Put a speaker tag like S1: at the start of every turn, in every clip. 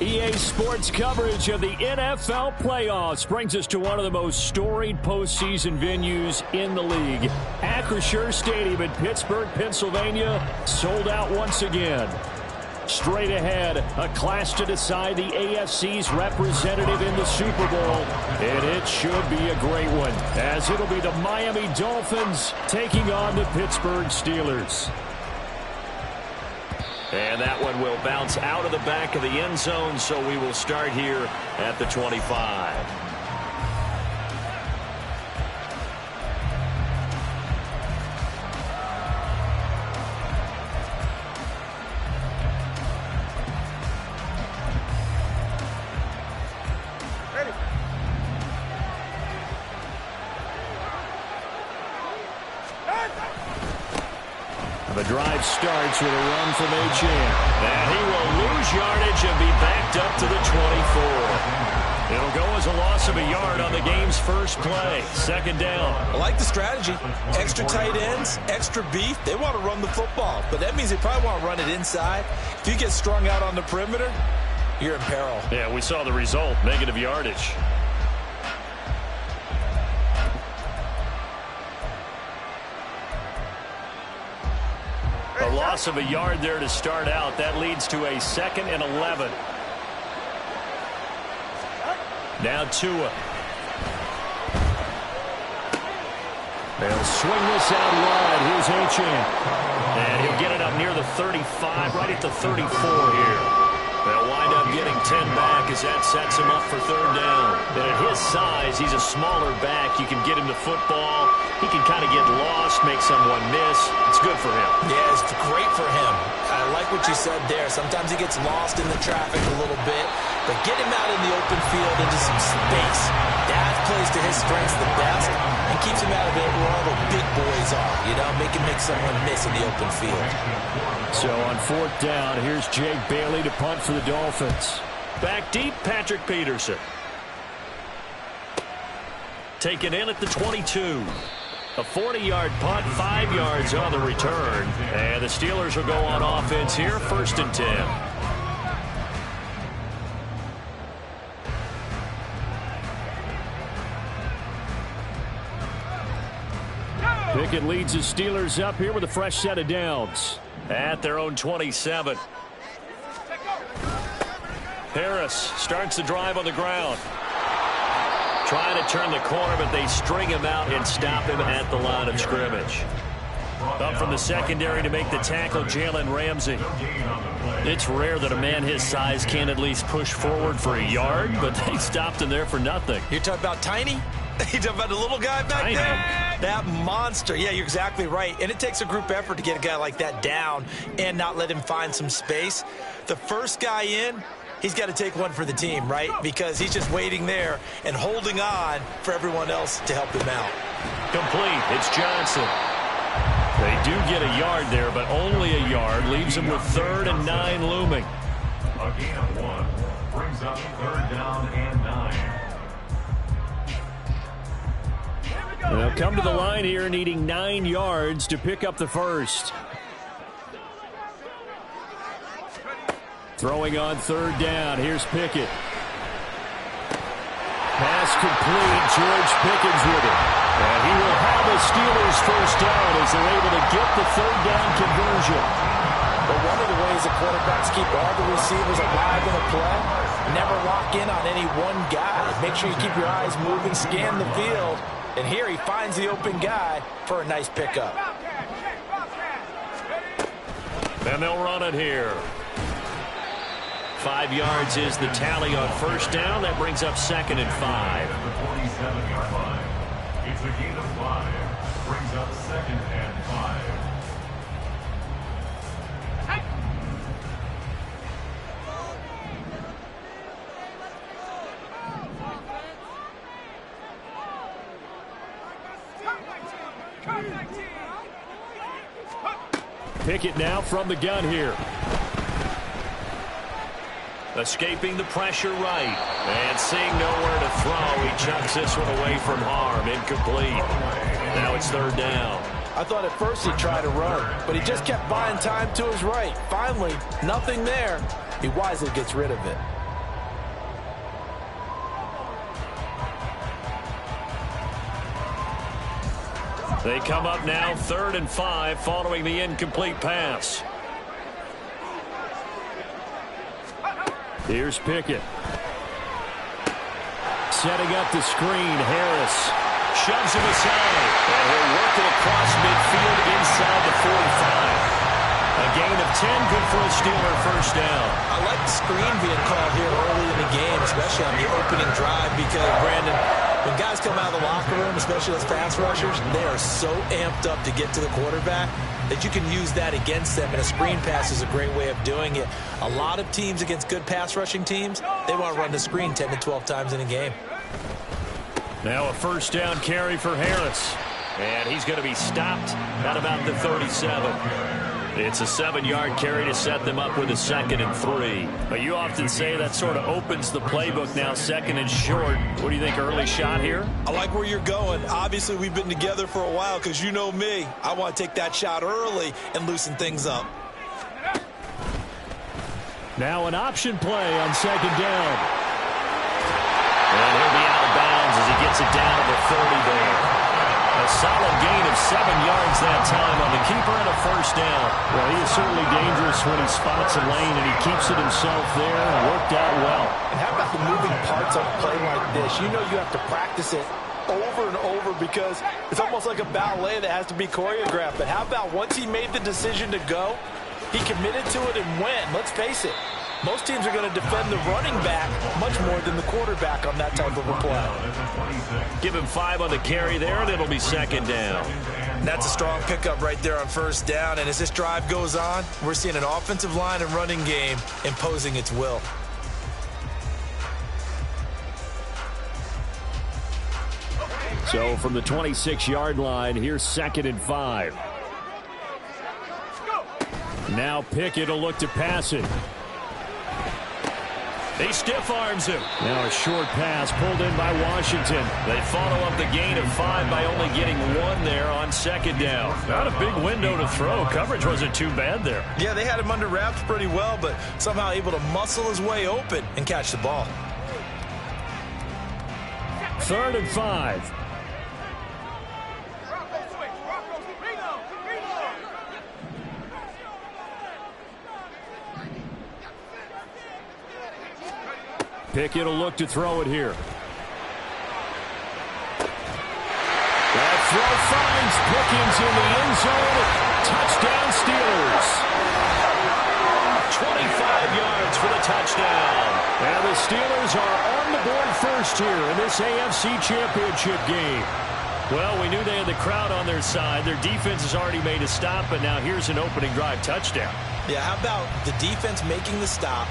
S1: EA Sports coverage of the NFL playoffs brings us to one of the most storied postseason venues in the league. Acrisure Stadium in Pittsburgh, Pennsylvania, sold out once again. Straight ahead, a clash to decide the AFC's representative in the Super Bowl. And it should be a great one, as it'll be the Miami Dolphins taking on the Pittsburgh Steelers. And that one will bounce out of the back of the end zone, so we will start here at the 25. The drive starts with a run from H.N. And he will lose yardage and be backed up to the 24. It'll go as a loss of a yard on the game's first play. Second down.
S2: I like the strategy. Extra tight ends, extra beef. They want to run the football, but that means they probably want to run it inside. If you get strung out on the perimeter, you're in peril.
S1: Yeah, we saw the result, negative yardage. A loss of a yard there to start out. That leads to a 2nd and 11. Now Tua. They'll swing this out wide. Here's H.N. And he'll get it up near the 35, right at the 34 here. They'll wind up getting 10 back as that sets him up for third down. And at his size, he's a smaller back. You can get him the football. He can kind of get lost, make someone miss. It's good for him.
S2: Yeah, it's great for him. I like what you said there. Sometimes he gets lost in the traffic a little bit, but get him out in the open field into some space. That plays to his strengths the best and keeps him out of it where all the big boys are. You know, make someone miss in the open field.
S1: So on fourth down, here's Jake Bailey to punt for the Dolphins. Back deep, Patrick Peterson. Taken in at the 22. A 40-yard punt, 5 yards on the return. And the Steelers will go on offense here, 1st and 10. Pickett leads the Steelers up here with a fresh set of downs. At their own 27. Harris starts the drive on the ground. Trying to turn the corner, but they string him out and stop him at the line of scrimmage. Up from the secondary to make the tackle, Jalen Ramsey. It's rare that a man his size can at least push forward for a yard, but they stopped him there for nothing.
S2: You're talking about Tiny? You're talking about the little guy back there? That monster. Yeah, you're exactly right. And it takes a group effort to get a guy like that down and not let him find some space. The first guy in, he's got to take one for the team, right? Because he's just waiting there and holding on for everyone else to help him out.
S1: Complete. It's Johnson. They do get a yard there, but only a yard. Leaves them with 3rd and 9 looming.
S3: A gain of 1 brings up 3rd down and 9.
S1: They'll come to the line here needing 9 yards to pick up the first. Throwing on 3rd down. Here's Pickett. Pass complete. George Pickens with it. And he will have a Steelers first down as they're able to get the 3rd down conversion.
S2: But one of the ways the quarterbacks keep all the receivers alive in a play, never lock in on any one guy. Make sure you keep your eyes moving, scan the field. And here he finds the open guy for a nice pickup.
S1: And they'll run it here. 5 yards is the tally on first down. That brings up 2nd and 5.
S3: The 47-yard line. It's a gain of 5. Brings up 2nd and 5.
S1: Pickett now from the gun here.
S4: Escaping the pressure right. And seeing nowhere to throw, he chucks this one away from harm. Incomplete. Now it's third down.
S5: I thought at first he'd try to run, but he just kept buying time to his right. Finally, nothing there. He wisely gets rid of it.
S1: They come up now 3rd and 5 following the incomplete pass. Here's Pickett. Setting up the screen, Harris. Shoves him aside. And he'll work it across midfield inside the 45. A gain of 10, good for a Steeler first down.
S2: I like the screen being called here early in the game, especially on the opening drive, because, Brandon, when guys come out of the locker room, especially those pass rushers, they are so amped up to get to the quarterback that you can use that against them, and a screen pass is a great way of doing it. A lot of teams against good pass rushing teams, they want to run the screen 10 to 12 times in a game.
S1: Now a first down carry for Harris. And he's going to be stopped at about the 37. It's a 7-yard carry to set them up with a 2nd and 3. But you often say that sort of opens the playbook now, 2nd and short. What do you think, early shot here?
S2: I like where you're going. Obviously, we've been together for a while because you know me. I want to take that shot early and loosen things up.
S1: Now an option play on 2nd down. And he'll be out of bounds as he gets it down to the 30 there. A solid gain of 7 yards that time on the keeper and a first down. Well, he is certainly dangerous when he spots a lane, and he keeps it himself there and worked out well.
S5: And how about the moving parts of a play like this? You know you have to practice it over and over because it's almost like a ballet that has to be choreographed. But how about once he made the decision to go, he committed to it and went. Let's face it, most teams are going to defend the running back much more than the quarterback on that type of a play.
S1: Give him 5 on the carry there, and it'll be 2nd down.
S2: That's a strong pickup right there on first down. And as this drive goes on, we're seeing an offensive line and running game imposing its will.
S1: So from the 26-yard line, here's 2nd and 5. Now Pickett will look to pass it. He stiff arms him. Now a short pass pulled in by Washington. They follow up the gain of 5 by only getting 1 there on 2nd down. Not a big window to throw. Coverage wasn't too bad there.
S2: Yeah, they had him under wraps pretty well, but somehow able to muscle his way open and catch the ball.
S1: 3rd and 5. Pickett will look to throw it here. That throw finds Pickens in the end zone. Touchdown Steelers. 25 yards for the touchdown. And the Steelers are on the board first here in this AFC Championship game. Well, we knew they had the crowd on their side. Their defense has already made a stop, but now here's an opening drive touchdown.
S2: Yeah, how about the defense making the stop?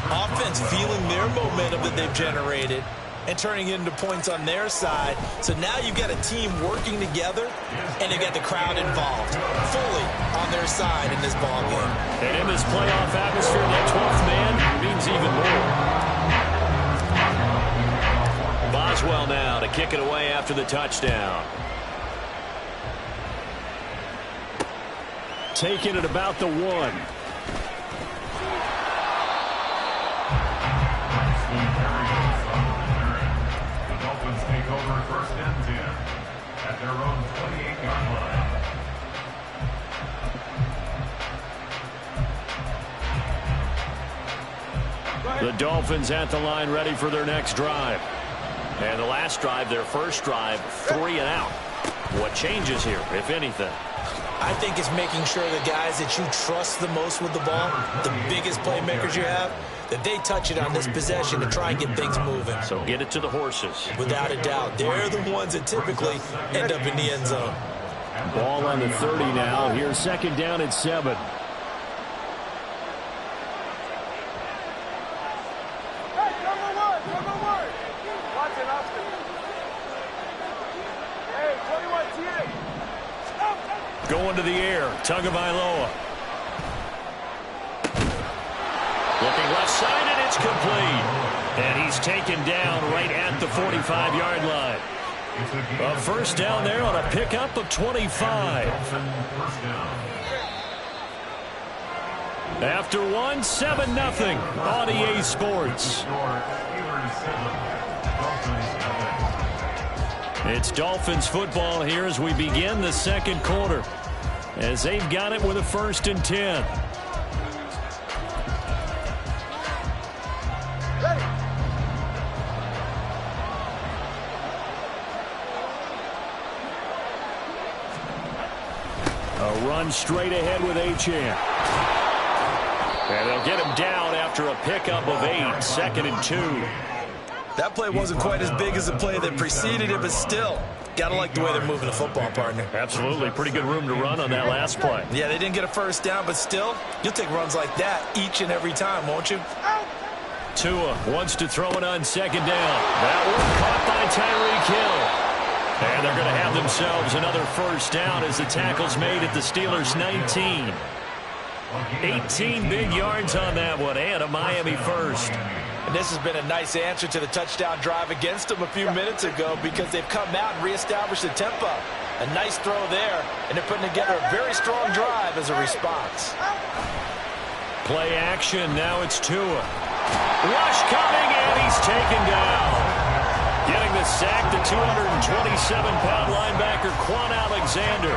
S2: Offense feeling their momentum that they've generated and turning it into points on their side. So now you've got a team working together, and they've got the crowd involved fully on their side in this ball game.
S1: And in this playoff atmosphere, that 12th man means even more. Boswell now to kick it away after the touchdown. Taking it about the 1.
S3: Take over 1st and 10 at their own 28-yard line.
S1: The Dolphins at the line ready for their next drive. And the last drive, their first drive, 3 and out. What changes here, if anything?
S2: I think it's making sure the guys that you trust the most with the ball, the biggest playmakers you have, that they touch it on this possession to try and get things moving.
S1: So get it to the horses.
S2: Without a doubt. They're the ones that typically end up in the end zone.
S1: Ball on the 30 now. Here's 2nd down and 7. Going to the air. Tagovailoa. Looking left side, and it's complete. And he's taken down right at the 45-yard line. A first down there on a pickup of 25. After one, 7-0 on EA Sports. It's Dolphins football here as we begin the second quarter, as they've got it with a 1st and 10. A run straight ahead with Achane. And they'll get him down after a pickup of 8, 2nd and 2.
S2: That play wasn't quite as big as the play that preceded it, but still, got to like the way they're moving the football, partner.
S1: Absolutely. Pretty good room to run on that last play.
S2: Yeah, they didn't get a first down, but still, you'll take runs like that each and every time, won't you?
S1: Tua wants to throw it on 2nd down. That one caught by Tyreek Hill. And they're going to have themselves another first down as the tackle's made at the Steelers' 19. 18 big yards on that one, and a Miami first.
S5: And this has been a nice answer to the touchdown drive against them a few minutes ago, because they've come out and reestablished the tempo. A nice throw there, and they're putting together a very strong drive as a response.
S1: Play action, now it's Tua. Rush coming, and he's taken down. Getting the sack, the 227-pound linebacker, Quan Alexander.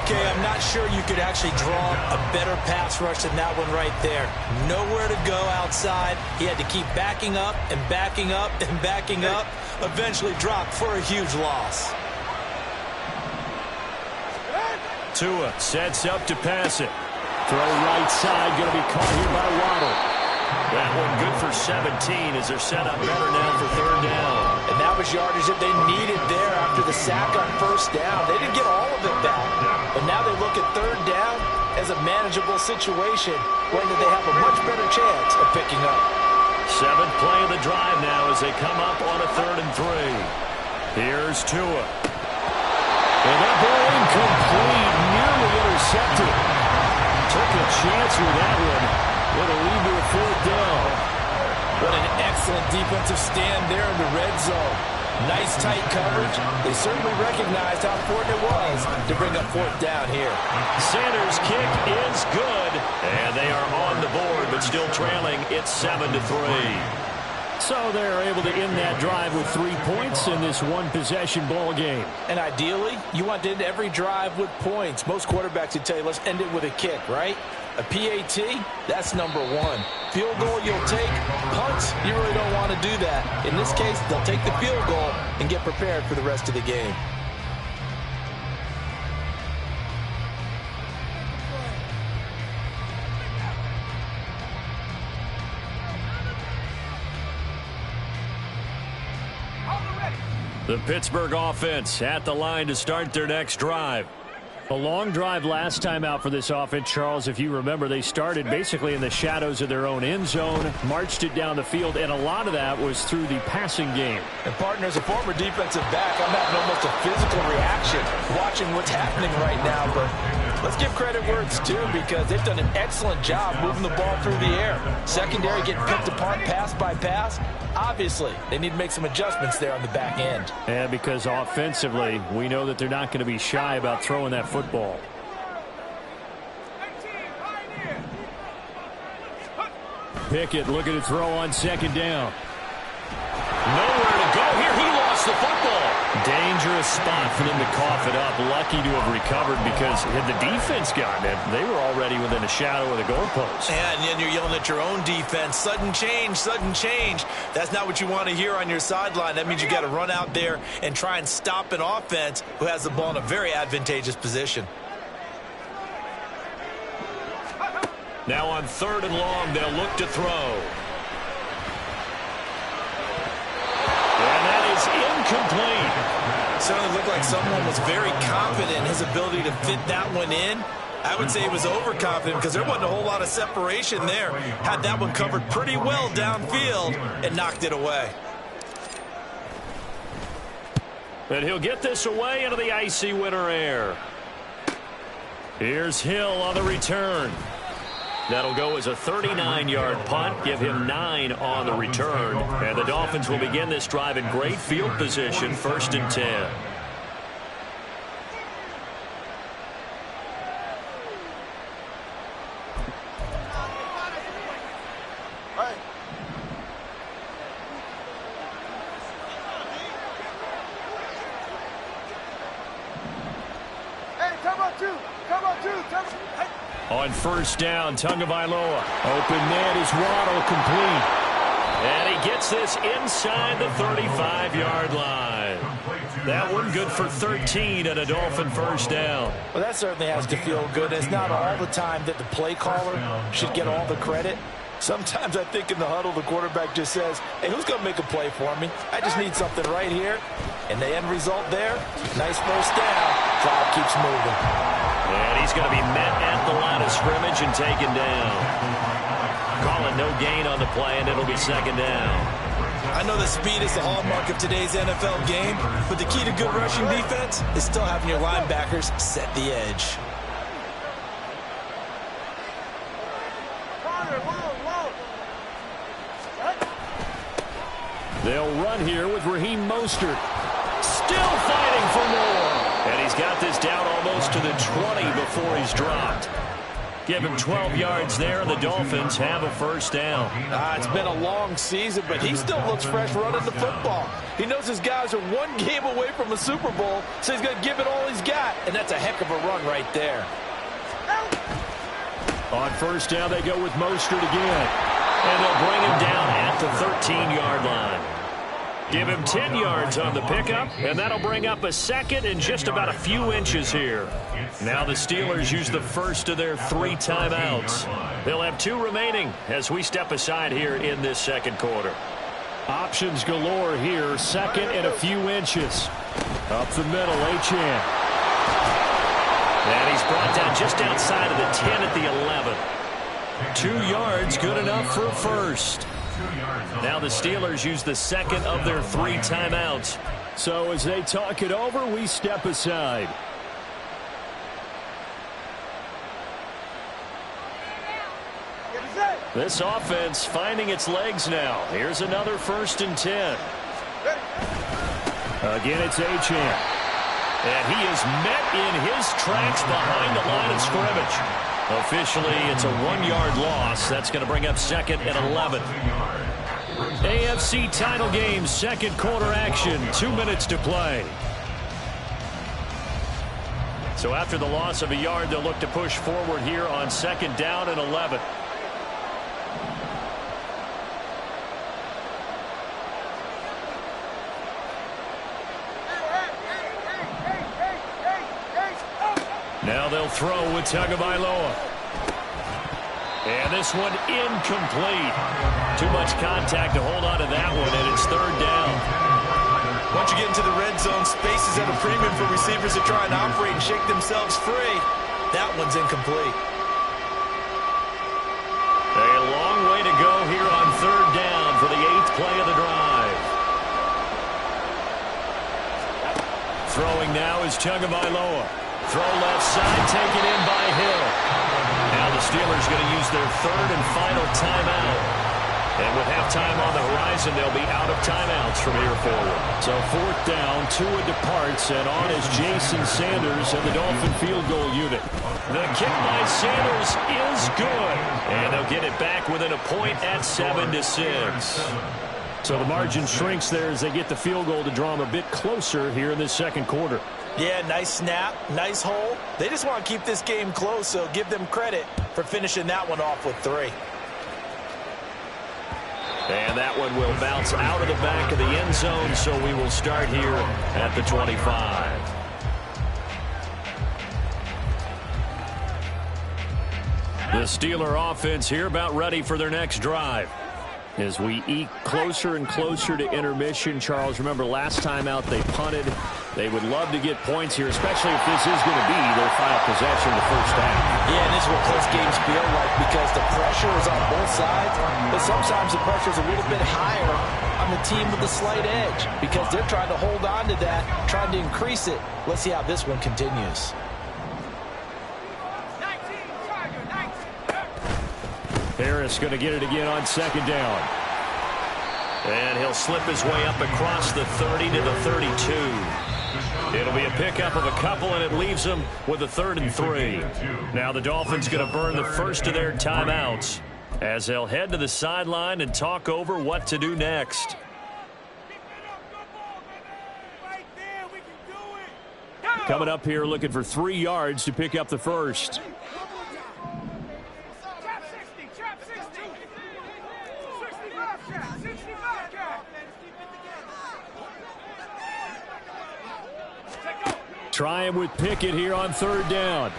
S2: Okay, I'm not sure you could actually draw a better pass rush than that one right there. Nowhere to go outside. He had to keep backing up and backing up and backing up. Eventually dropped for a huge loss.
S1: Tua sets up to pass it. Throw right side, going to be caught here by Waddle. That one good for 17 as they're set up better now for 3rd down.
S5: And that was yardage that they needed there after the sack on 1st down. They didn't get all of it back. But now they look at 3rd down as a manageable situation, where they have a much better chance of picking up.
S1: 7th play of the drive now as they come up on a 3rd and 3. Here's Tua. And that ball incomplete, nearly intercepted. Took a chance with that one. With a lead to a 4th down.
S5: What an excellent defensive stand there in the red zone. Nice tight coverage. They certainly recognized how important it was to bring up 4th down here.
S1: Sanders' kick is good. And they are on the board, but still trailing. It's 7-3. So they're able to end that drive with 3 points in this one-possession ball game.
S5: And ideally, you want to end every drive with points. Most quarterbacks would tell you, let's end it with a kick, right? A PAT, that's number 1. Field goal you'll take. Punts, you really don't want to do that. In this case, they'll take the field goal and get prepared for the rest of the game.
S1: The Pittsburgh offense at the line to start their next drive. A long drive last time out for this offense, Charles. If you remember, they started basically in the shadows of their own end zone, marched it down the field, and a lot of that was through the passing game.
S5: And, partner, as a former defensive back, I'm having almost a physical reaction watching what's happening right now. But let's give credit where it's due, because they've done an excellent job moving the ball through the air. Secondary getting picked apart pass by pass. Obviously, they need to make some adjustments there on the back end.
S1: And because offensively, we know that they're not going to be shy about throwing that football. Pickett looking to throw on 2nd down. Nowhere to go here. He lost the football. Dangerous spot for them to cough it up. Lucky to have recovered, because had the defense gotten it, they were already within a shadow of the goalpost.
S2: Yeah, and then you're yelling at your own defense. Sudden change, sudden change. That's not what you want to hear on your sideline. That means you got to run out there and try and stop an offense who has the ball in a very advantageous position.
S1: Now on 3rd and long, they'll look to throw. And that is incomplete.
S2: Certainly looked like someone was very confident in his ability to fit that one in. I would say he was overconfident, because there wasn't a whole lot of separation there. Had that one covered pretty well downfield and knocked it away.
S1: And he'll get this away into the icy winter air. Here's Hill on the return.
S4: That'll go as a 39-yard punt, give him 9 on the return. And the Dolphins will begin this drive in great field position, 1st and 10. On 1st down, Tagovailoa. Open man is Waddle, complete. And he gets this inside the 35-yard line. That one good for 13 and a Dolphin 1st down.
S5: Well, that certainly has to feel good. It's not all the time that the play caller should get all the credit. Sometimes I think in the huddle, the quarterback just says, hey, who's going to make a play for me? I just need something right here. And the end result there, nice 1st down. Clock keeps moving.
S4: And he's going to be met at the line of scrimmage and taken down. Calling no gain on the play, and it'll be 2nd down.
S2: I know that speed is the hallmark of today's NFL game, but the key to good rushing defense is still having your linebackers set the edge.
S1: They'll run here with Raheem Mostert. Still fighting for more.
S4: And he's got this down almost to the 20 before he's dropped. Give him 12 yards there, and the Dolphins have a 1st down.
S5: It's been a long season, but he still looks fresh running the football. He knows his guys are 1 game away from a Super Bowl, so he's going to give it all he's got, and that's a heck of a run right there.
S1: On 1st down, they go with Mostert again.
S4: And they'll bring him down at the 13-yard line. Give him 10 yards on the pickup, and that'll bring up a 2nd and just about a few inches here. Now the Steelers use the first of their 3 timeouts. They'll have 2 remaining as we step aside here in this 2nd quarter.
S1: Options galore here, 2nd and a few inches. Up the middle, Achane.
S4: And he's brought down just outside of the 10 at the 11. 2 yards, good enough for a 1st. Now the Steelers use the 2nd of their 3 timeouts.
S1: So as they talk it over, we step aside. This offense finding its legs now. Here's another 1st and 10. Again, it's Achane.
S4: And he is met in his tracks behind the line of scrimmage. Officially, it's a 1-yard loss. That's going to bring up 2nd and 11.
S1: AFC title game, 2nd quarter action. 2 minutes to play.
S4: So after the loss of a yard, they'll look to push forward here on 2nd down and 11. Now they'll throw with Tagovailoa. And this one incomplete. Too much contact to hold on to that one, and it's 3rd down.
S2: Once you get into the red zone, space is at a premium for receivers to try and operate and shake themselves free. That one's incomplete.
S4: A long way to go here on 3rd down for the 8th play of the drive. Throwing now is Tagovailoa. Throw left side, taken in by Hill. Now the Steelers going to use their 3rd and final timeout. And with halftime on the horizon, they'll be out of timeouts from here forward.
S1: So 4th down, Tua departs, and on is Jason Sanders and the Dolphin field goal unit.
S4: The kick by Sanders is good. And they'll get it back within a point at 7-6.
S1: So the margin shrinks there as they get the field goal to draw them a bit closer here in this 2nd quarter.
S2: Yeah, nice snap, nice hole. They just want to keep this game close, so give them credit for finishing that one off with 3.
S4: And that one will bounce out of the back of the end zone, so we will start here at the 25. The Steeler offense here about ready for their next drive. As we eke closer and closer to intermission, Charles, remember last time out they punted. They would love to get points here, especially if this is going to be their final possession of the 1st half.
S5: Yeah, and this is what close games feel like because the pressure is on both sides, but sometimes the pressure is a little bit higher on the team with the slight edge because they're trying to hold on to that, trying to increase it. Let's see how this one continues.
S1: Harris going to get it again on second down.
S4: And he'll slip his way up across the 30 to the 32. It'll be a pickup of a couple, and it leaves them with a 3rd and 3. Now the Dolphins going to burn the first of their timeouts as they'll head to the sideline and talk over what to do next.
S1: Coming up here looking for 3 yards to pick up the first. Try him with Pickett here on 3rd down.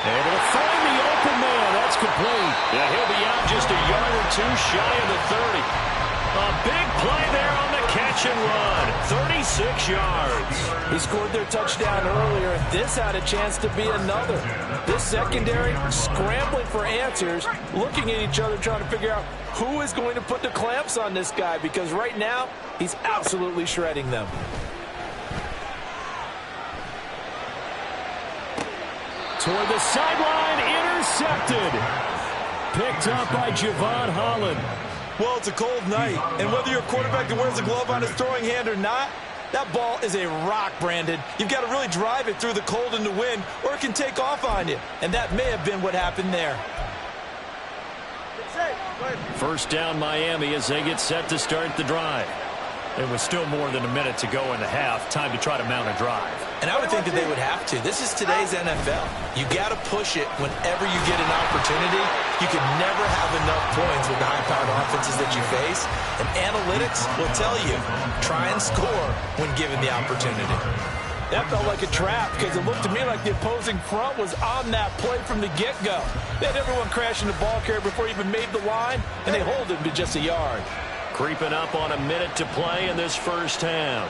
S1: Able to find the open man. That's complete.
S4: Yeah, he'll be out just a yard or 2 shy of the 30. A big play there on the catch and run. 36 yards.
S5: He scored their touchdown earlier, and this had a chance to be another. This secondary scrambling for answers, looking at each other, trying to figure out who is going to put the clamps on this guy, because right now he's absolutely shredding them.
S1: Toward the sideline, intercepted. Picked up by Javon Holland.
S2: Well, it's a cold night, and whether you're a quarterback that wears a glove on his throwing hand or not, that ball is a rock, Brandon. You've got to really drive it through the cold and the wind, or it can take off on you. And that may have been what happened there.
S1: First down, Miami, as they get set to start the drive. It was still more than a minute to go in the half. Time to try to mount a drive.
S2: And I would think that they would have to. This is today's NFL. You got to push it whenever you get an opportunity. You can never have enough points with the high-powered offenses that you face. And analytics will tell you, try and score when given the opportunity.
S5: That felt like a trap, because it looked to me like the opposing front was on that play from the get-go. They had everyone crashing the ball carrier before he even made the line, and they hold him to just a yard.
S4: Creeping up on a minute to play in this first half.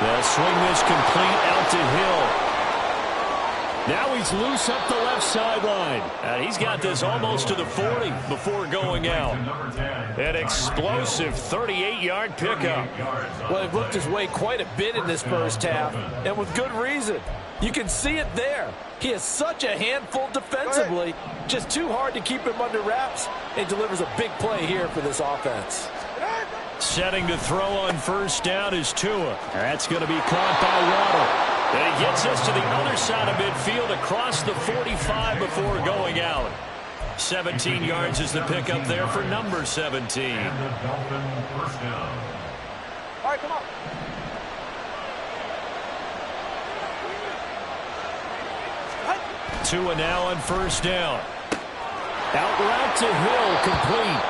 S1: They'll swing this complete out to Hill. Now he's loose up the left sideline.
S4: And he's got this almost to the 40 before going out. An explosive 38-yard pickup.
S5: Well, he worked his way quite a bit in this first half, and with good reason. You can see it there. He is such a handful defensively, just too hard to keep him under wraps, and delivers a big play here for this offense.
S1: Setting to throw on first down is Tua. That's going to be caught by Waddle.
S4: And he gets us to the other side of midfield across the 45 before going out. 17 yards is the pickup there for number 17.
S3: And the Dolphin first down.
S5: All right, come on.
S1: Tua now on first down. Out route to Hill, complete.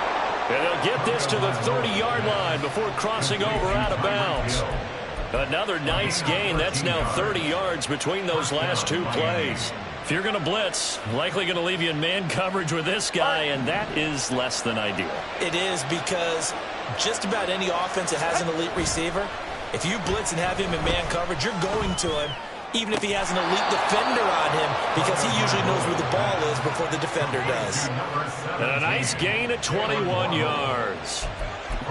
S4: And they'll get this to the 30-yard line before crossing over out of bounds. Another nice gain. That's now 30 yards between those last 2 plays.
S1: If you're going to blitz, likely going to leave you in man coverage with this guy, and that is less than ideal.
S2: It is, because just about any offense that has an elite receiver, if you blitz and have him in man coverage, you're going to him, even if he has an elite defender on him, because he usually knows where the ball is before the defender does.
S4: And a nice gain of 21 yards.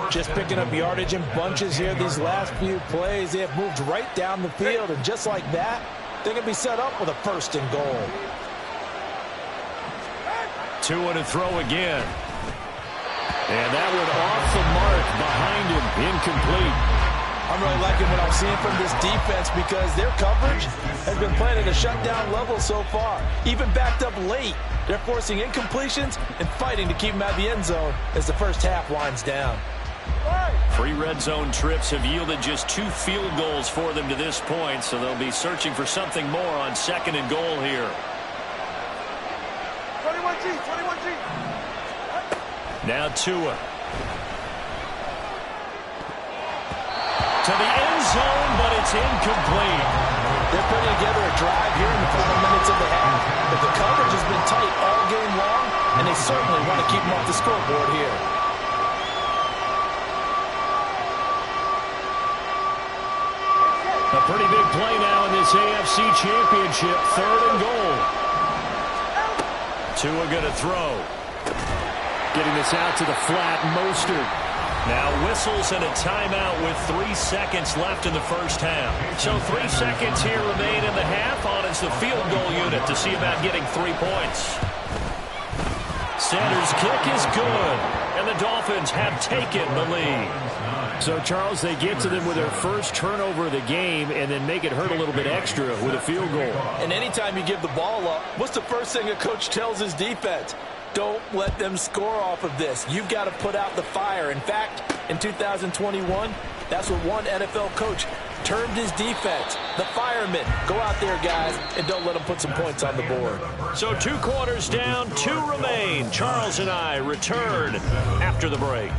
S5: Just picking up yardage in bunches here these last few plays. They have moved right down the field, and just like that, they're going to be set up with a first and goal.
S1: Tua to throw again. And that one off the mark behind him, incomplete.
S5: I'm really liking what I'm seeing from this defense, because their coverage has been playing at a shutdown level so far. Even backed up late, they're forcing incompletions and fighting to keep them out of the end zone as the first half winds down.
S1: 3 red zone trips have yielded just 2 field goals for them to this point, so they'll be searching for something more on second and goal here.
S5: 21G.
S1: Now Tua. To the end zone, but it's incomplete.
S5: They're putting together a drive here in the final minutes of the half, but the coverage has been tight all game long, and they certainly want to keep them off the scoreboard here.
S1: A pretty big play now in this AFC Championship. 3rd and goal. Tua going to throw. Getting this out to the flat. Mostert.
S4: Now whistles and a timeout with 3 seconds left in the first half. So 3 seconds here remain in the half. On is the field goal unit to see about getting 3 points. Sanders' kick is good, and the Dolphins have taken the lead.
S1: So, Charles, they get to them with their first turnover of the game and then make it hurt a little bit extra with a field goal.
S5: And anytime you give the ball up, what's the first thing a coach tells his defense? Don't let them score off of this. You've got to put out the fire. In fact, in 2021, that's what one NFL coach termed his defense. The firemen. Go out there, guys, and don't let them put some points on the board.
S4: So 2 quarters down, 2 remain. Charles and I return after the break.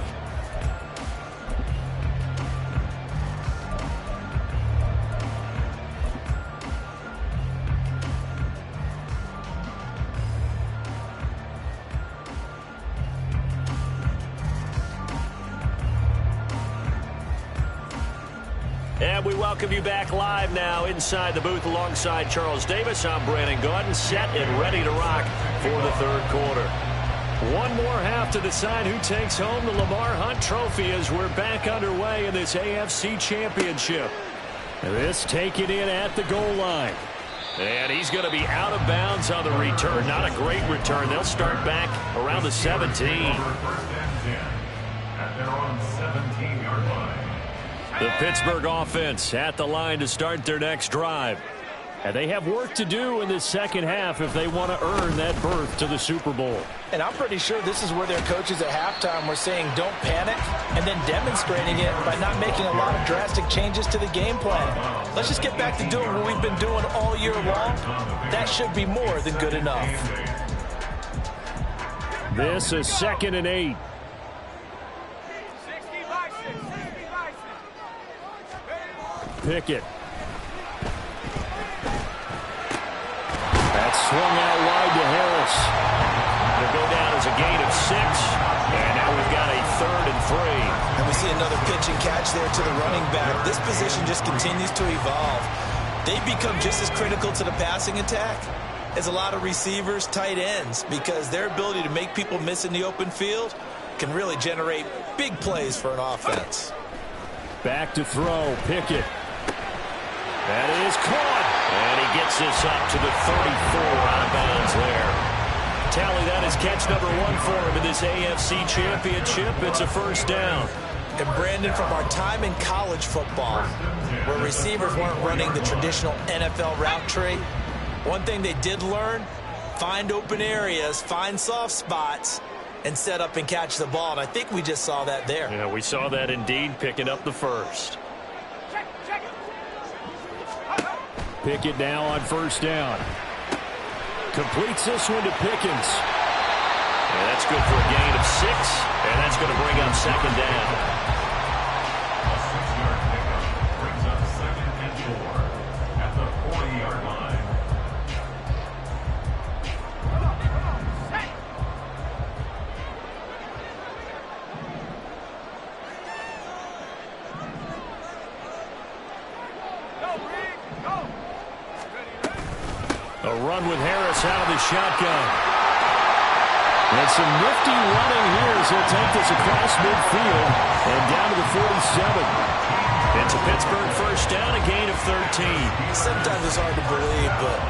S4: And we welcome you back live now inside the booth alongside Charles Davis. I'm Brandon Gaudin, set and ready to rock for the third quarter. One more half to decide who takes home the Lamar Hunt Trophy as we're back underway in this AFC Championship.
S1: This taken in at the goal line.
S4: And he's going to be out of bounds on the return. Not a great return. They'll start back around the 17.
S3: First and 10 at their own 17-yard line.
S1: The Pittsburgh offense at the line to start their next drive. And they have work to do in this second half if they want to earn that berth to the Super Bowl.
S5: And I'm pretty sure this is where their coaches at halftime were saying don't panic and then demonstrating it by not making a lot of drastic changes to the game plan. Let's just get back to doing what we've been doing all year long. That should be more than good enough.
S1: This is 2nd and 8. Pickett. That swung out wide to Harris.
S4: They'll go down as a gain of 6. And now we've got a 3rd and 3.
S2: And we see another pitch and catch there to the running back. This position just continues to evolve. They become just as critical to the passing attack as a lot of receivers, tight ends, because their ability to make people miss in the open field can really generate big plays for an offense.
S1: Back to throw. Pickett. That is caught.
S4: And he gets this up to the 34 out of bounds there. Tally, that is catch number 1 for him in this AFC Championship. It's a first down.
S2: And Brandon, from our time in college football, where receivers weren't running the traditional NFL route tree, one thing they did learn, find open areas, find soft spots, and set up and catch the ball. And I think we just saw that there.
S4: Yeah, we saw that indeed, picking up the first.
S1: Pickett now on first down. Completes this one to Pickens.
S4: And that's good for a gain of 6. And that's going to bring up second down.
S3: A 6-yard pickup brings up 2nd and 4 at the 40-yard line.
S1: A run with Harris out of the shotgun. And some nifty running here as he'll take this across midfield and down to the 47.
S4: It's a Pittsburgh first down, a gain of 13.
S2: Sometimes it's hard to believe, but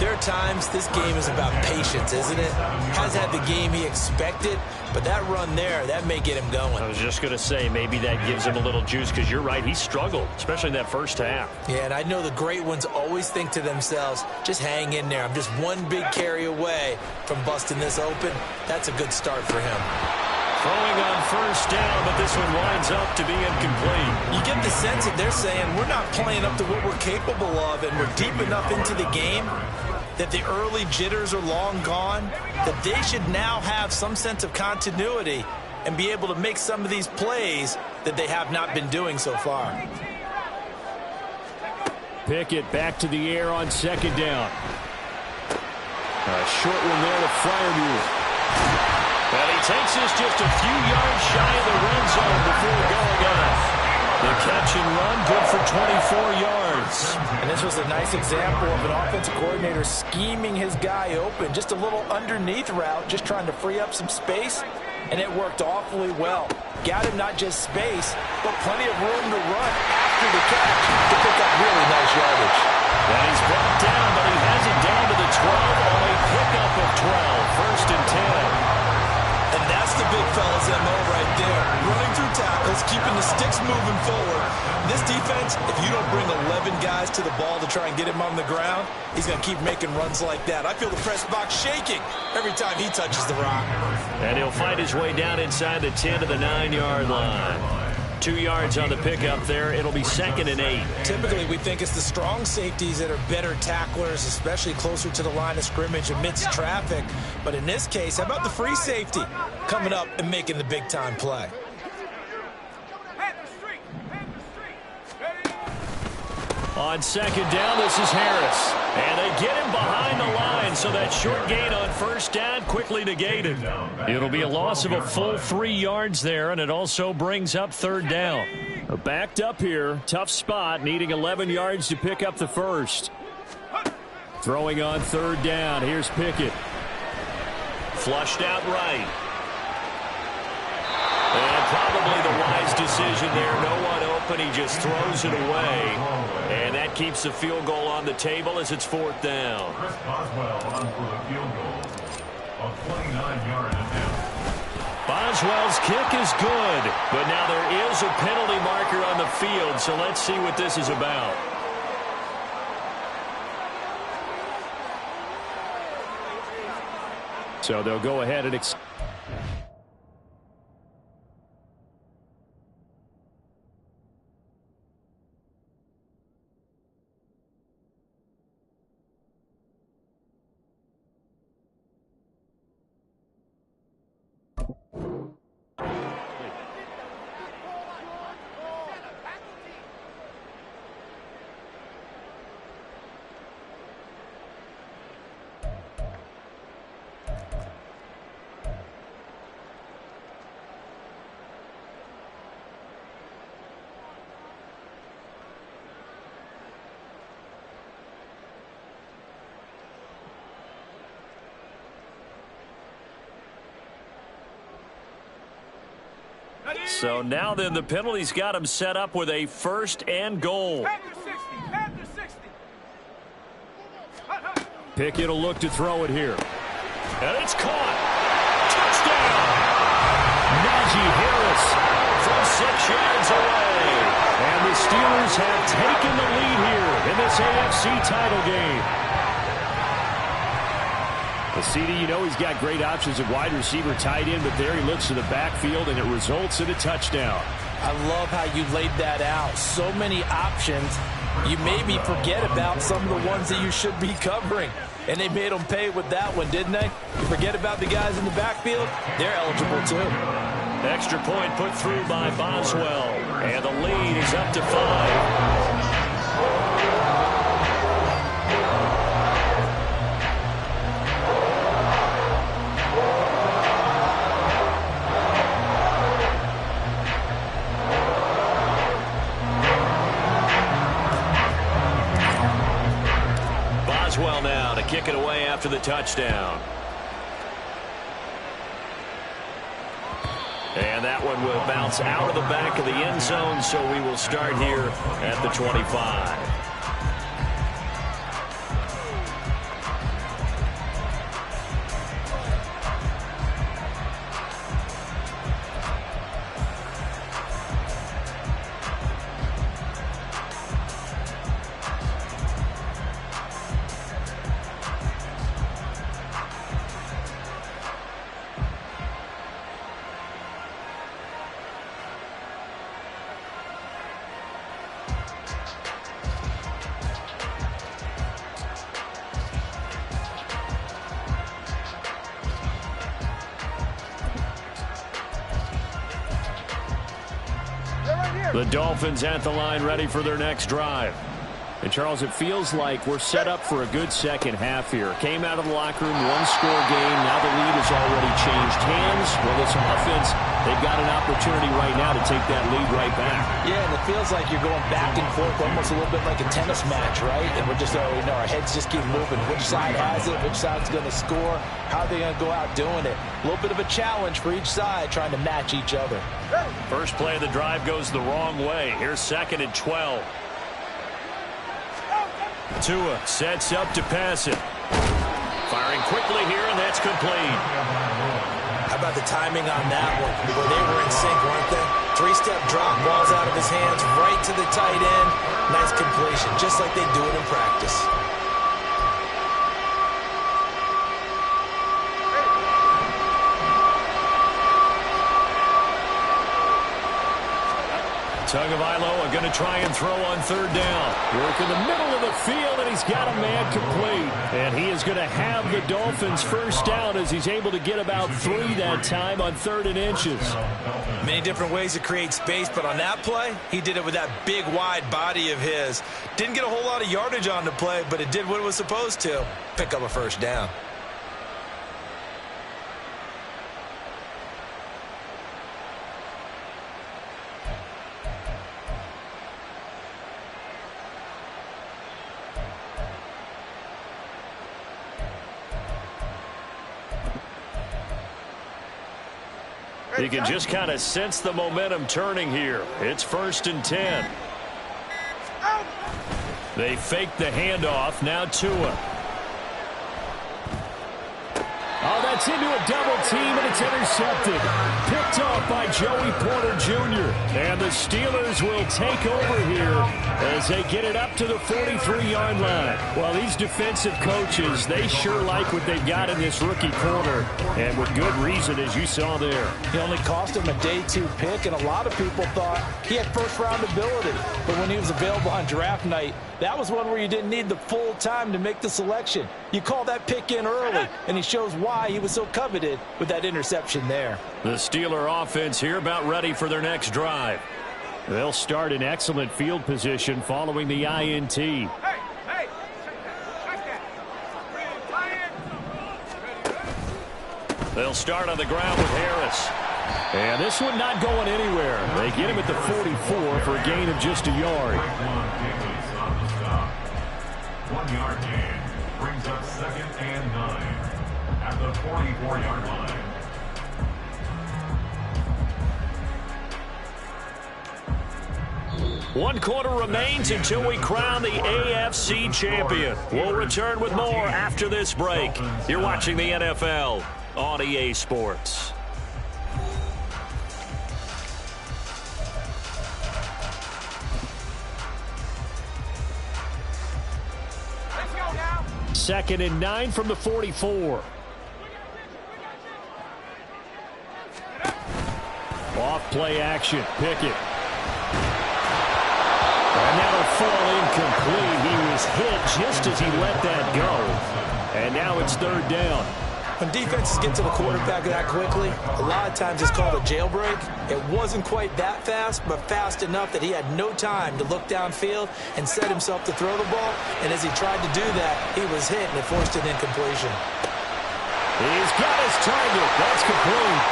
S2: there are times this game is about patience, isn't it? Has had the game he expected, but that run there, that may get him going.
S4: I was just going to say, maybe that gives him a little juice, because you're right, he struggled, especially in that first half.
S2: Yeah, and I know the great ones always think to themselves, just hang in there. I'm just one big carry away from busting this open. That's a good start for him.
S4: Throwing on first down, but this one winds up to be incomplete.
S2: You get the sense that they're saying we're not playing up to what we're capable of, and we're deep enough into the game that the early jitters are long gone, that they should now have some sense of continuity and be able to make some of these plays that they have not been doing so far.
S1: Pickett back to the air on second down. A short one there to Freiermuth.
S4: Well, he takes this just a few yards shy of the red zone before going off. The catch and run, good for 24 yards.
S5: And this was a nice example of an offensive coordinator scheming his guy open. Just a little underneath route, just trying to free up some space. and it worked awfully well. Got him not just space, but plenty of room to run after the catch to pick up really nice yardage.
S4: And he's brought down, but he has it down to the 12 on a pickup of 12. First and 10.
S2: And that's the big fella's MO right there. Running through tackles, keeping the sticks moving forward. This defense, if you don't bring 11 guys to the ball to try and get him on the ground, he's going to keep making runs like that. I feel the press box shaking every time he touches the rock.
S4: And he'll fight his way down inside the 10 to the 9-yard line. 2 yards on the pickup there. It'll be 2nd and 8.
S2: Typically, we think it's the strong safeties that are better tacklers, especially closer to the line of scrimmage amidst traffic. But in this case, how about the free safety coming up and making the big-time play?
S4: On 2nd down, this is Harris. And they get him behind the line, so that short gain on 1st down quickly negated. It'll be a loss of a full 3 yards there, and it also brings up 3rd down.
S1: Backed up here. Tough spot, needing 11 yards to pick up the first. Throwing on 3rd down. Here's Pickett.
S4: Flushed out right. And probably the wise decision there. No one open. He just throws it away. And that keeps the field goal on the table as it's 4th down.
S3: Chris Boswell on for the field goal. A 29-yard attempt.
S4: Boswell's kick is good. But now there is a penalty marker on the field, so let's see what this is about.
S1: So they'll go ahead and
S4: So now then the penalty's got him set up with a 1st and goal.
S1: Pickett will look to throw it here.
S4: And it's caught. Touchdown.
S1: Najee Harris
S4: From 6 yards away.
S1: and the Steelers have taken the lead here in this AFC title game. The CD, you know he's got great options at wide receiver, tight end, but there he looks to the backfield, and it results in a touchdown.
S5: I love how you laid that out. So many options. You maybe forget about some of the ones that you should be covering. And they made them pay with that one, didn't they? You forget about the guys in the backfield, they're eligible too.
S4: Extra point put through by Boswell. And the lead is up to 5. Boswell now to kick it away after the touchdown. And that one will bounce out of the back of the end zone, so we will start here at the 25. The Dolphins at the line ready for their next drive.
S1: And, Charles, it feels like we're set up for a good second half here. Came out of the locker room, one-score game. Now the lead has already changed hands. Well, this offense, they've got an opportunity right now to take that lead right back.
S5: Yeah, and it feels like you're going back and forth, almost a little bit like a tennis match, right? And we're just, our heads just keep moving. Which side has it? Which side's going to score? How are they going to go out doing it? A little bit of a challenge for each side, trying to match each other.
S4: First play of the drive goes the wrong way. Here's 2nd and 12. Tua sets up to pass it. Firing quickly here, and that's complete.
S2: How about the timing on that one? Well, they were in sync, weren't they? 3-step drop, balls out of his hands, right to the tight end. Nice completion, just like they do it in practice.
S4: Tagovailoa going to try and throw on 3rd down.
S1: Work in the middle of the field, and he's got a man complete. And he is going to have the Dolphins first down as he's able to get about 3 that time on 3rd and inches.
S2: Many different ways to create space, but on that play, he did it with that big, wide body of his. Didn't get a whole lot of yardage on the play, but it did what it was supposed to. Pick up a first down.
S4: You can just kind of sense the momentum turning here. It's 1st and 10. They fake the handoff. Now Tua.
S1: Oh, that's into a double team, and it's intercepted. Picked off by Joey Porter Jr. And the Steelers will take over here as they get it up to the 43-yard line. Well, these defensive coaches, they sure like what they've got in this rookie corner, and with good reason, as you saw there.
S5: He only cost him a day 2 pick, and a lot of people thought he had first-round ability. But when he was available on draft night, that was one where you didn't need the full time to make the selection. You call that pick in early, and he shows why he was so coveted with that interception there.
S4: The Steeler offense here about ready for their next drive.
S1: They'll start in excellent field position following the INT.
S4: They'll start on the ground with Harris.
S1: And this one not going anywhere. They get him at the 44 for a gain of just a yard.
S3: 1 yard gain brings up 2nd and 9 at the 44-yard line.
S4: One quarter remains until we crown the AFC champion. We'll return with more after this break. You're watching the NFL on EA Sports.
S1: Second and 9 from the 44. Off play action. Pickett. And that'll fall incomplete. He was hit just as he let that go. And now it's 3rd down.
S2: When defenses get to the quarterback that quickly, a lot of times it's called a jailbreak. It wasn't quite that fast, but fast enough that he had no time to look downfield and set himself to throw the ball. And as he tried to do that, he was hit, and it forced an incompletion.
S1: He's got his target. That's complete.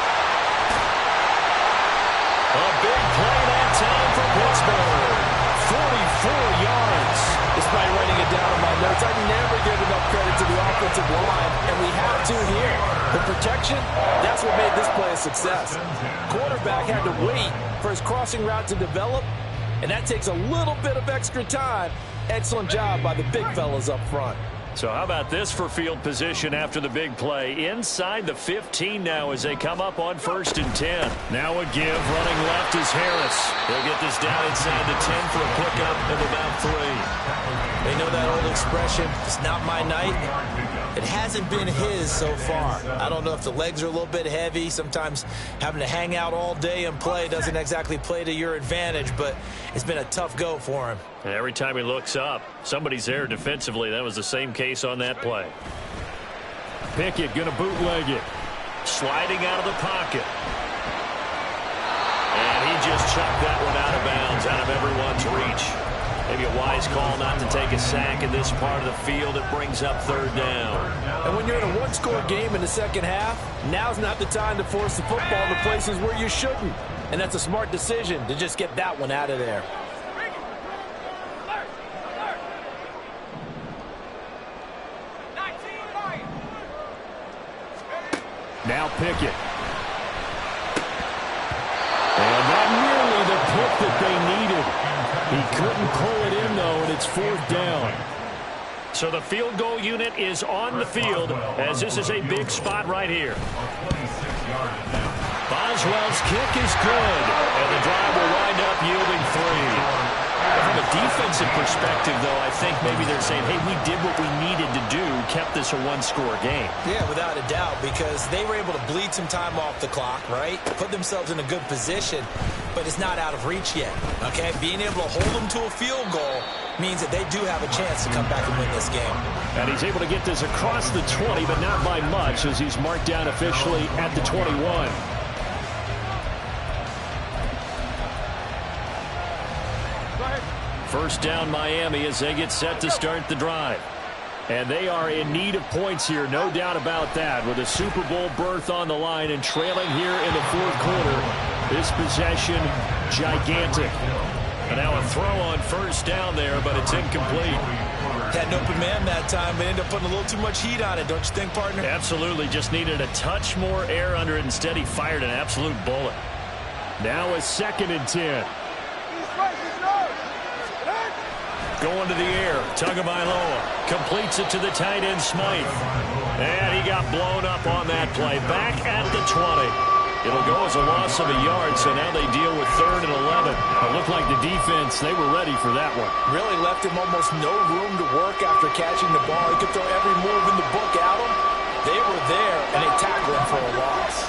S4: A big play that time for Pittsburgh.
S1: 44 yards.
S5: Despite writing it down in my notes, I never give enough credit to the offensive line, and we have to here. The protection, that's what made this play a success. Quarterback had to wait for his crossing route to develop, and that takes a little bit of extra time. Excellent job by the big fellas up front.
S4: So how about this for field position after the big play? Inside the 15 now as they come up on 1st and 10. Now a give. Running left is Harris. They'll get this down inside the 10 for a pickup of about 3.
S2: They know that old expression, it's not my night. It hasn't been his so far. I don't know if the legs are a little bit heavy. Sometimes having to hang out all day and play doesn't exactly play to your advantage, but it's been a tough go for him.
S4: And every time he looks up, somebody's there defensively. That was the same case on that play.
S1: Pickett going to bootleg it.
S4: Sliding out of the pocket. And he just chucked that one out of bounds, out of everyone's reach. Maybe a wise call not to take a sack in this part of the field. It brings up third down.
S5: And when you're in a one-score game in the second half, now's not the time to force the football to places where you shouldn't. And that's a smart decision to just get that one out of there.
S1: Now Pickett. And not nearly the pick that they needed. He couldn't pull it in, though, and it's fourth down.
S4: So the field goal unit is on the field as this is a big spot right here. Boswell's kick is good, and the drive will wind up yielding 3. From a defensive perspective, though, I think maybe they're saying, hey, we did what we needed to do, kept this a one-score game.
S2: Yeah, without a doubt, because they were able to bleed some time off the clock, right? Put themselves in a good position, but it's not out of reach yet, okay? Being able to hold them to a field goal means that they do have a chance to come back and win this game.
S1: And he's able to get this across the 20, but not by much, as he's marked down officially at the 21. First down Miami as they get set to start the drive. And they are in need of points here, no doubt about that, with a Super Bowl berth on the line and trailing here in the fourth quarter. This possession, gigantic. And now a throw on first down there, but it's incomplete.
S2: Had an open man that time, but ended up putting a little too much heat on it, don't you think, partner?
S4: Absolutely, just needed a touch more air under it. Instead, he fired an absolute bullet.
S1: Now a 2nd and 10.
S4: Going to the air, Tagovailoa completes it to the tight end Smythe. And he got blown up on that play. Back at the 20. It'll go as a loss of a yard, so now they deal with 3rd and 11.
S1: It looked like the defense, they were ready for that one.
S5: Really left him almost no room to work after catching the ball. He could throw every move in the book at him. They were there, and they tackled him for a loss.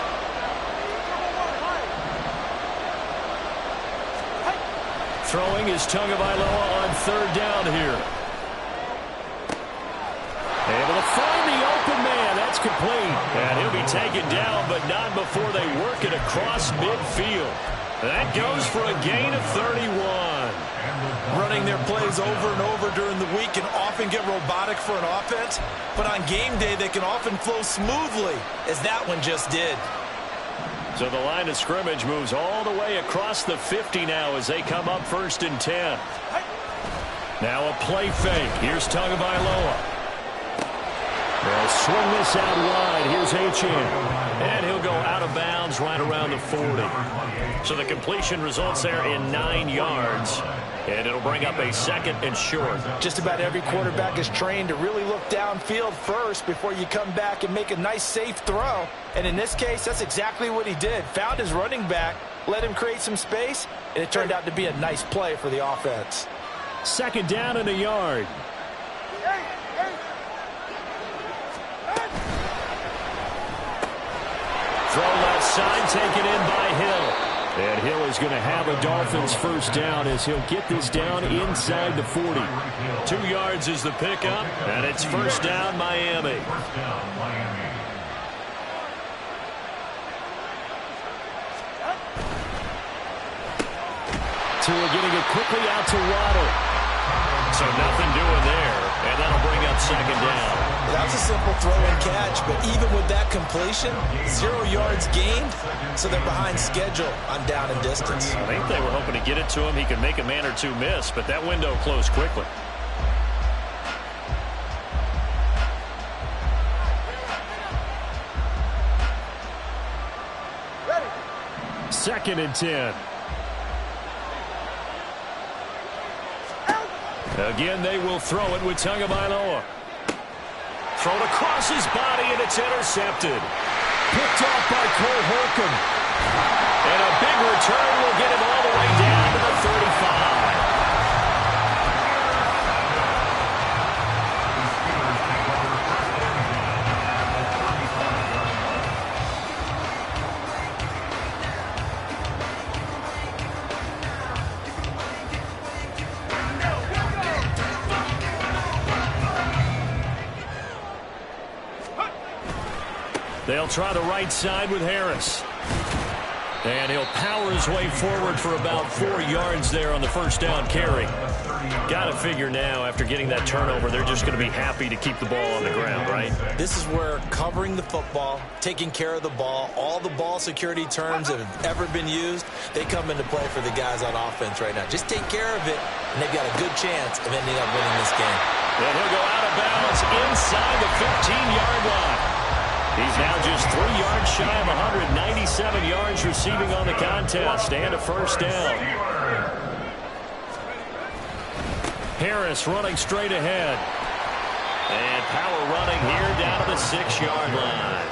S1: Throwing is Tagovailoa on 3rd down here. Able to find the open man. That's complete.
S4: And he'll be taken down, but not before they work it across midfield. That goes for a gain of 31.
S2: Running their plays over and over during the week can often get robotic for an offense, but on game day they can often flow smoothly, as that one just did.
S4: So the line of scrimmage moves all the way across the 50 now as they come up 1st and 10.
S1: Now a play fake. Here's Tagovailoa. They'll swing this out wide. Here's H.N.
S4: And he'll go out of bounds right around the 40. So the completion results there in 9 yards. And it'll bring up a 2nd and short.
S5: Just about every quarterback is trained to really look downfield first before you come back and make a nice, safe throw. And in this case, that's exactly what he did. Found his running back, let him create some space, and it turned out to be a nice play for the offense.
S1: 2nd down and a yard.
S4: Throw left side, taken in by Hill.
S1: And Hill is going to have a Dolphins first down as he'll get this down inside the 40.
S4: 2 yards is the pickup, and it's first down Miami.
S1: Tua getting it quickly out to Waddle.
S4: So nothing doing there, and that'll bring up 2nd down.
S2: That was a simple throw and catch, but even with that completion, 0 yards gained, so they're behind schedule on down and distance.
S4: I think they were hoping to get it to him. He could make a man or two miss, but that window closed quickly.
S1: Second and 10. Again, they will throw it with Tagovailoa.
S4: Thrown across his body, and it's intercepted.
S1: Picked off by Cole Holcomb.
S4: And a big return will get him all the way down to the 35.
S1: They'll try the right side with Harris. And he'll power his way forward for about 4 yards there on the first down carry. Got to figure now, after getting that turnover, they're just going to be happy to keep the ball on the ground, right?
S2: This is where covering the football, taking care of the ball, all the ball security terms that have ever been used, they come into play for the guys on offense right now. Just take care of it, and they've got a good chance of ending up winning this game.
S1: And he'll go out of bounds inside the 15-yard line. He's now just 3 yards shy of 197 yards receiving on the contest and a first down. Harris running straight ahead. And power running here down to the 6-yard line.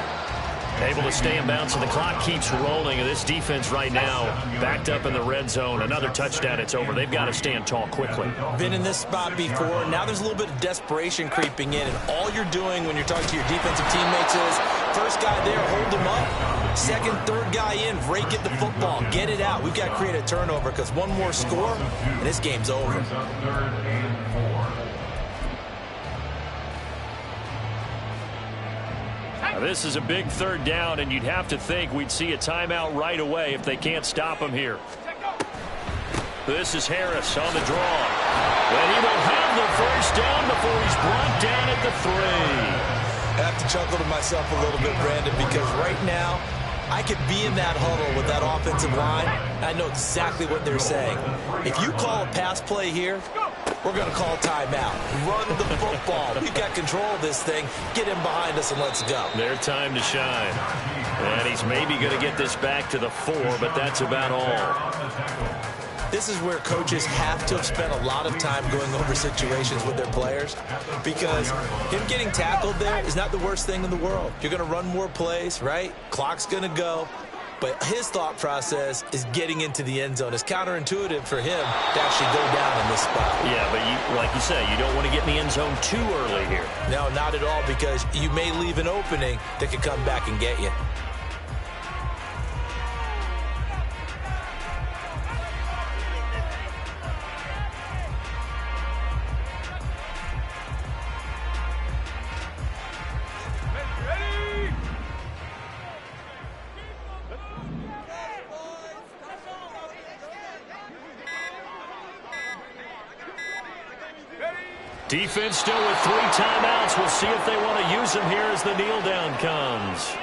S1: Able to stay in bounds, and the clock keeps rolling. And this defense right now backed up in the red zone. Another touchdown, it's over. They've got to stand tall quickly.
S2: Been in this spot before. Now there's a little bit of desperation creeping in. And all you're doing when you're talking to your defensive teammates is, first guy there, hold him up. Second, third guy in, Ray, get the football. Get it out. We've got to create a turnover because one more score, and this game's over.
S1: Now, this is a big third down, and you'd have to think we'd see a timeout right away if they can't stop him here. This is Harris on the draw. And he will have the first down before he's brought down at the 3.
S2: I have to chuckle to myself a little bit, Brandon, because right now I could be in that huddle with that offensive line. I know exactly what they're saying. If you call a pass play here, we're going to call timeout. Run the football. We've got control of this thing. Get him behind us and let's go.
S1: Their time to shine. And he's maybe going to get this back to the 4, but that's about all.
S2: This is where coaches have to have spent a lot of time going over situations with their players, because him getting tackled there is not the worst thing in the world. You're going to run more plays, right? Clock's going to go. But his thought process is getting into the end zone. It's counterintuitive for him to actually go down in this spot.
S1: Yeah, but like you say, you don't want to get in the end zone too early here.
S2: No, not at all, because you may leave an opening that could come back and get you.
S1: Defense still with 3 timeouts. We'll see if they want to use them here as the kneel down comes.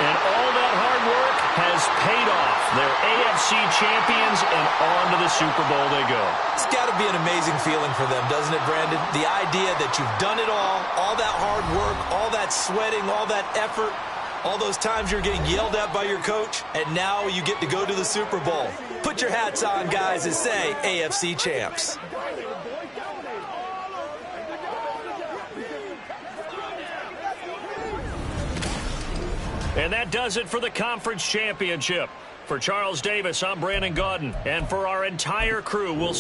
S1: And all that hard work has paid off. They're AFC champions, and on to the Super Bowl they go.
S2: It's got to be an amazing feeling for them, doesn't it, Brandon? The idea that you've done it all that hard work, all that sweating, all that effort, all those times you're getting yelled at by your coach, and now you get to go to the Super Bowl. Put your hats on, guys, and say AFC champs.
S1: And that does it for the conference championship. For Charles Davis, I'm Brandon Gaudin. And for our entire crew, we'll